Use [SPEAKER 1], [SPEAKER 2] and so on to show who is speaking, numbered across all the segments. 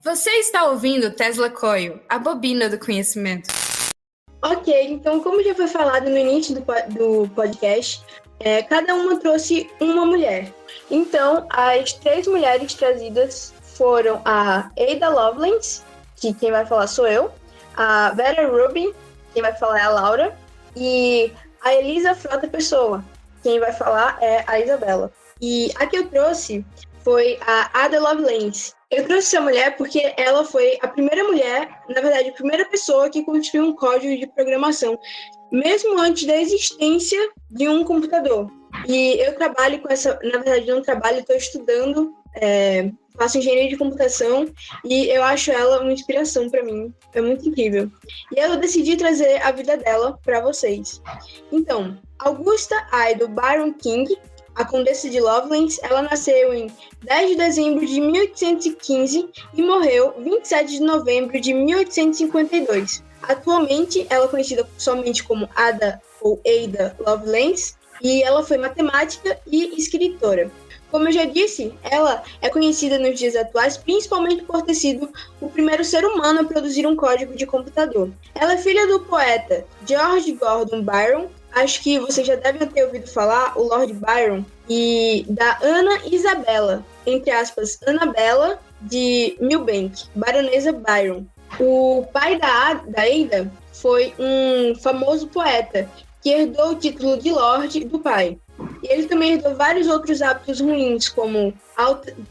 [SPEAKER 1] Você está ouvindo Tesla Coil, a bobina do conhecimento.
[SPEAKER 2] Ok, então como já foi falado no início do podcast, cada uma trouxe uma mulher. Então, as 3 mulheres trazidas foram a Ada Lovelace, que quem vai falar sou eu, a Vera Rubin, quem vai falar é a Laura, e a Elisa Frota Pessoa, quem vai falar é a Isabela. E a que eu trouxe foi a Ada Lovelace. Eu trouxe essa mulher porque ela foi a primeira mulher, na verdade, a primeira pessoa que construiu um código de programação, mesmo antes da existência de um computador. E eu trabalho com essa, na verdade, não trabalho, estou estudando, faço engenharia de computação e eu acho ela uma inspiração para mim, é muito incrível. E eu decidi trazer a vida dela para vocês. Então, Augusta Ida Byron King, a Condessa de Lovelace, ela nasceu em 10 de dezembro de 1815 e morreu 27 de novembro de 1852. Atualmente, ela é conhecida somente como Ada ou Ada Lovelace, e ela foi matemática e escritora. Como eu já disse, ela é conhecida nos dias atuais principalmente por ter sido o primeiro ser humano a produzir um código de computador. Ela é filha do poeta George Gordon Byron, acho que vocês já devem ter ouvido falar, o Lord Byron, e da Ana Isabella, entre aspas, Annabella de Milbank, baronesa Byron. O pai da Ada foi um famoso poeta que herdou o título de Lord do pai. E ele também herdou vários outros hábitos ruins, como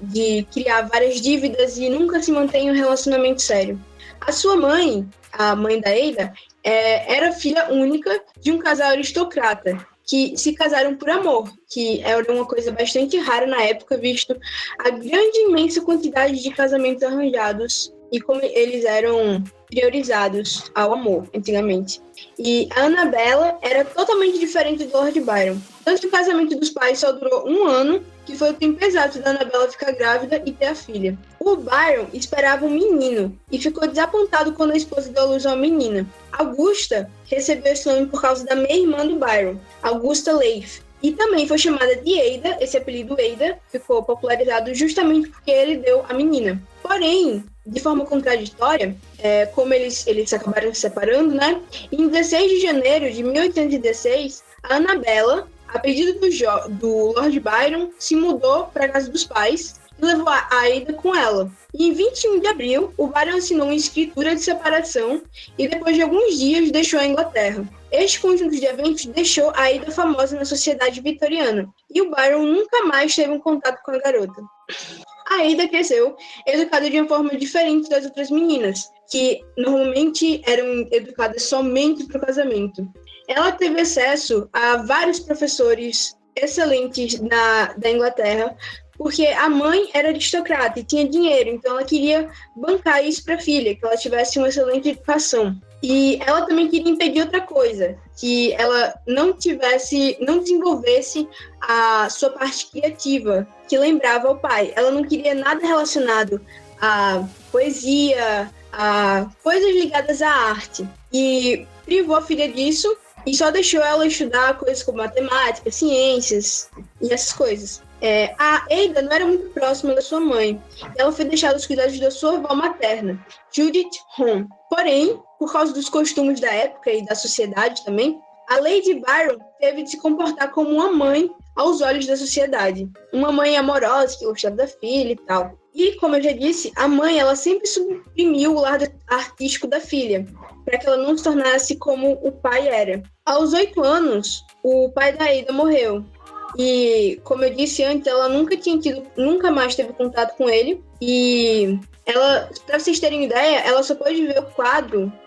[SPEAKER 2] de criar várias dívidas e nunca se manter em um relacionamento sério. A sua mãe, a mãe da Ada, era filha única de um casal aristocrata, que se casaram por amor, que era uma coisa bastante rara na época, visto a grande imensa quantidade de casamentos arranjados e como eles eram priorizados ao amor, antigamente. E a Annabella era totalmente diferente do Lord Byron. Tanto que o casamento dos pais só durou 1 ano, que foi o tempo exato da Annabella ficar grávida e ter a filha. O Byron esperava um menino e ficou desapontado quando a esposa deu à luz a uma menina. Augusta recebeu esse nome por causa da meia-irmã do Byron, Augusta Leigh. E também foi chamada de Ada, esse apelido Ada ficou popularizado justamente porque ele deu a menina. Porém, de forma contraditória, como eles acabaram se separando, né? Em 16 de janeiro de 1816, a Annabella, a pedido do Lord Byron, se mudou para a casa dos pais e levou a Ada com ela. E em 21 de abril, o Byron assinou uma escritura de separação e depois de alguns dias deixou a Inglaterra. Este conjunto de eventos deixou a Ada famosa na sociedade vitoriana e o Byron nunca mais teve um contato com a garota. A Ada cresceu educada de uma forma diferente das outras meninas, que normalmente eram educadas somente para o casamento. Ela teve acesso a vários professores excelentes da Inglaterra, porque a mãe era aristocrata e tinha dinheiro, então ela queria bancar isso para a filha, que ela tivesse uma excelente educação. E ela também queria impedir outra coisa, que ela não desenvolvesse a sua parte criativa, que lembrava o pai. Ela não queria nada relacionado à poesia, a coisas ligadas à arte. E privou a filha disso e só deixou ela estudar coisas como matemática, ciências e essas coisas. A Ada não era muito próxima da sua mãe. Ela foi deixada aos cuidados da sua avó materna, Judith Home. Porém, por causa dos costumes da época e da sociedade também, a Lady Byron teve de se comportar como uma mãe aos olhos da sociedade. Uma mãe amorosa, que gostava da filha e tal. E, como eu já disse, a mãe ela sempre suprimiu o lado artístico da filha, para que ela não se tornasse como o pai era. Aos 8 anos, o pai da Ada morreu. E, como eu disse antes, ela nunca mais teve contato com ele. E ela, para vocês terem ideia, ela só pôde ver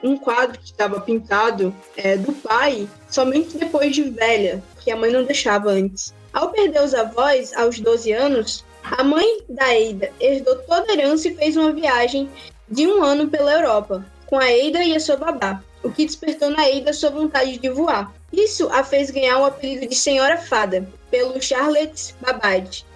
[SPEAKER 2] um quadro que estava pintado do pai, somente depois de velha, porque a mãe não deixava antes. Ao perder os avós, aos 12 anos, a mãe da Ada herdou toda a herança e fez uma viagem de 1 ano pela Europa, com a Ada e a sua babá, o que despertou na Ada sua vontade de voar. Isso a fez ganhar o apelido de Senhora Fada, pelo Charlotte Babbage.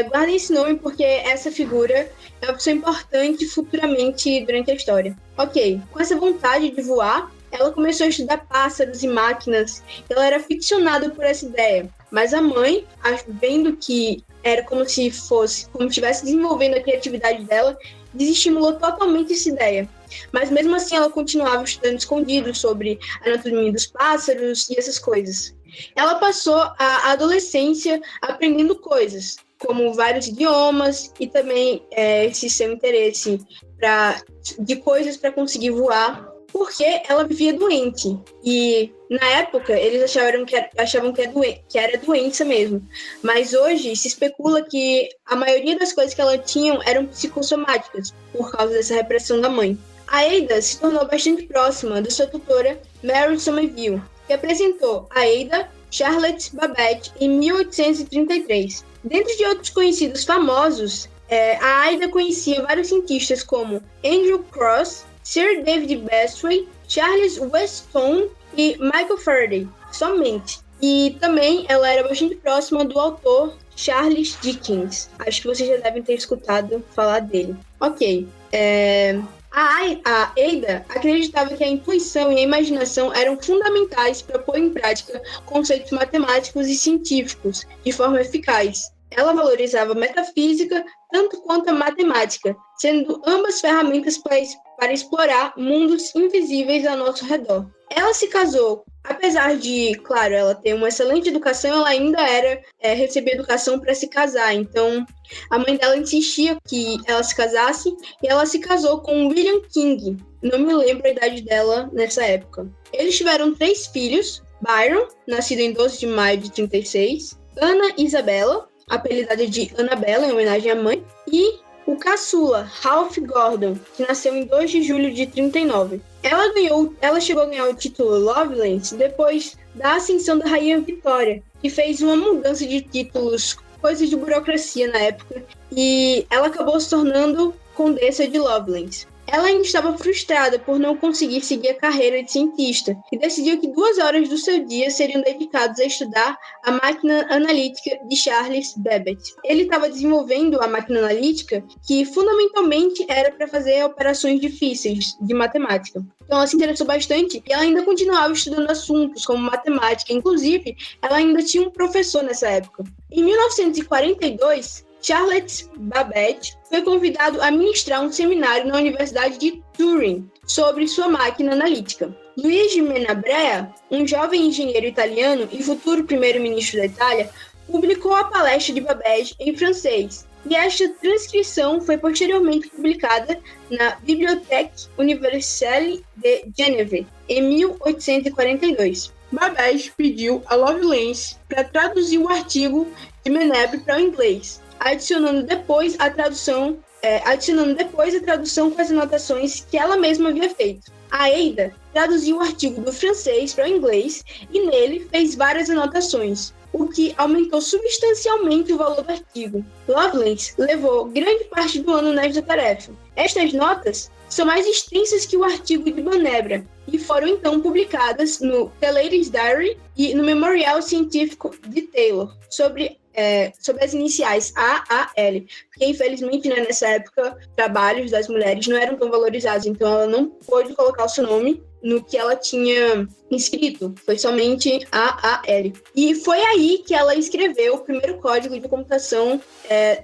[SPEAKER 2] Guardem esse nome porque essa figura é uma pessoa importante futuramente durante a história. Ok, com essa vontade de voar, ela começou a estudar pássaros e máquinas. Ela era aficionada por essa ideia. Mas a mãe, vendo que era como se estivesse desenvolvendo a criatividade dela, desestimulou totalmente essa ideia. Mas mesmo assim ela continuava estudando escondido sobre a anatomia dos pássaros e essas coisas. Ela passou a adolescência aprendendo coisas, como vários idiomas e também esse seu interesse de coisas para conseguir voar, porque ela vivia doente. E na época eles achavam que era doença mesmo. Mas hoje se especula que a maioria das coisas que ela tinha eram psicossomáticas, por causa dessa repressão da mãe. A Ada se tornou bastante próxima da sua tutora Mary Somerville, que apresentou a Ada Charlotte Babbage em 1833. Dentre de outros conhecidos famosos, a Ada conhecia vários cientistas como Andrew Cross, Sir David Bestway, Charles Weston e Michael Faraday, somente. E também ela era bastante próxima do autor Charles Dickens. Acho que vocês já devem ter escutado falar dele. Ok. A Ada acreditava que a intuição e a imaginação eram fundamentais para pôr em prática conceitos matemáticos e científicos de forma eficaz. Ela valorizava a metafísica tanto quanto a matemática, sendo ambas ferramentas para explorar mundos invisíveis ao nosso redor. Ela se casou, apesar de, claro, ela ter uma excelente educação, ela ainda recebia educação para se casar. Então, a mãe dela insistia que ela se casasse e ela se casou com William King. Não me lembro a idade dela nessa época. Eles tiveram 3 filhos: Byron, nascido em 12 de maio de 36, Ana Isabella, apelidada de Annabella, em homenagem à mãe, e o caçula, Ralph Gordon, que nasceu em 2 de julho de 39. Ela chegou a ganhar o título Lovelace depois da ascensão da Rainha Vitória, que fez uma mudança de títulos, coisas de burocracia na época, e ela acabou se tornando Condessa de Lovelace. Ela ainda estava frustrada por não conseguir seguir a carreira de cientista e decidiu que 2 horas do seu dia seriam dedicadas a estudar a máquina analítica de Charles Babbage. Ele estava desenvolvendo a máquina analítica, que fundamentalmente era para fazer operações difíceis de matemática. Então ela se interessou bastante e ela ainda continuava estudando assuntos como matemática. Inclusive, ela ainda tinha um professor nessa época. Em 1942, Charlotte Babbage foi convidado a ministrar um seminário na Universidade de Turim sobre sua máquina analítica. Luigi Menabrea, um jovem engenheiro italiano e futuro primeiro-ministro da Itália, publicou a palestra de Babbage em francês, e esta transcrição foi posteriormente publicada na Bibliothèque Universelle de Genève, em 1842. Babbage pediu a Lovelace para traduzir o artigo de Menebre para o inglês, adicionando depois a tradução com as anotações que ela mesma havia feito. A Ada traduziu o artigo do francês para o inglês e nele fez várias anotações, o que aumentou substancialmente o valor do artigo. Lovelace levou grande parte do ano nesta tarefa. Estas notas são mais extensas que o artigo de Menebre e foram então publicadas no The Lady's Diary e no Memorial Científico de Taylor, sobre as iniciais AAL, porque infelizmente nessa época trabalhos das mulheres não eram tão valorizados, então ela não pôde colocar o seu nome no que ela tinha escrito, foi somente AAL. E foi aí que ela escreveu o primeiro código de computação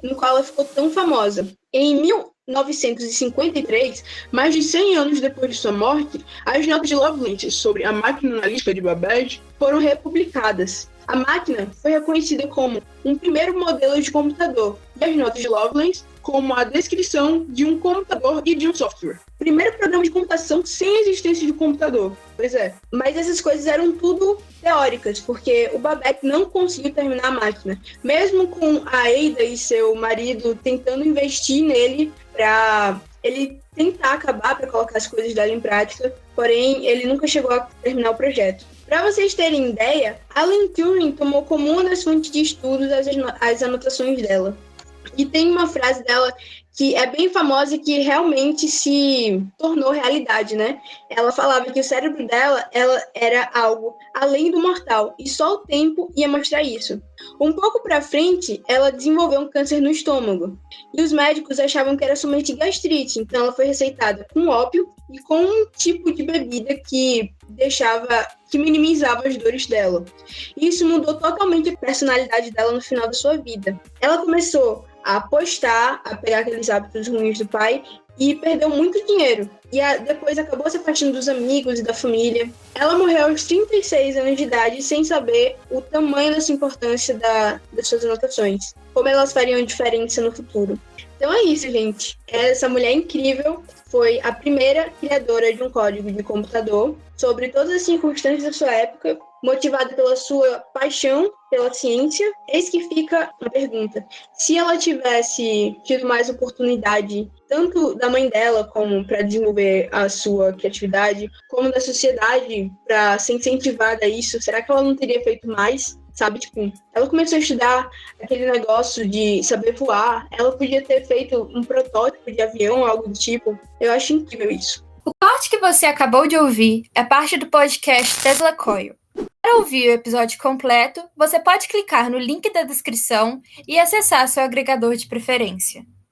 [SPEAKER 2] no qual ela ficou tão famosa. Em 1953, mais de 100 anos depois de sua morte, as notas de Lovelace sobre a máquina analítica de Babbage foram republicadas. A máquina foi reconhecida como um primeiro modelo de computador, e as notas de Lovelace como a descrição de um computador e de um software. Primeiro programa de computação sem existência de computador. Pois é. Mas essas coisas eram tudo teóricas, porque o Babbage não conseguiu terminar a máquina. Mesmo com a Ada e seu marido tentando investir nele para ele tentar acabar, para colocar as coisas dela em prática, porém ele nunca chegou a terminar o projeto. Para vocês terem ideia, Alan Turing tomou como uma das fontes de estudos as anotações dela. E tem uma frase dela que é bem famosa e que realmente se tornou realidade, né? Ela falava que o cérebro dela era algo além do mortal e só o tempo ia mostrar isso. Um pouco para frente, ela desenvolveu um câncer no estômago e os médicos achavam que era somente gastrite, então ela foi receitada com ópio e com um tipo de bebida que que minimizava as dores dela. E isso mudou totalmente a personalidade dela no final da sua vida. Ela começou a apostar, a pegar aqueles hábitos ruins do pai e perdeu muito dinheiro. E depois acabou se afastando dos amigos e da família. Ela morreu aos 36 anos de idade sem saber o tamanho dessa importância das suas anotações, como elas fariam diferença no futuro. Então é isso, gente. Essa mulher incrível foi a primeira criadora de um código de computador sobre todas as circunstâncias da sua época, motivada pela sua paixão pela ciência. Eis que fica a pergunta: se ela tivesse tido mais oportunidade, tanto da mãe dela como para desenvolver a sua criatividade, como da sociedade para ser incentivada a isso, será que ela não teria feito mais? Sabe, tipo, ela começou a estudar aquele negócio de saber voar, ela podia ter feito um protótipo de avião, algo do tipo. Eu acho incrível isso.
[SPEAKER 1] O corte que você acabou de ouvir é parte do podcast Tesla Coil. Para ouvir o episódio completo, você pode clicar no link da descrição e acessar seu agregador de preferência.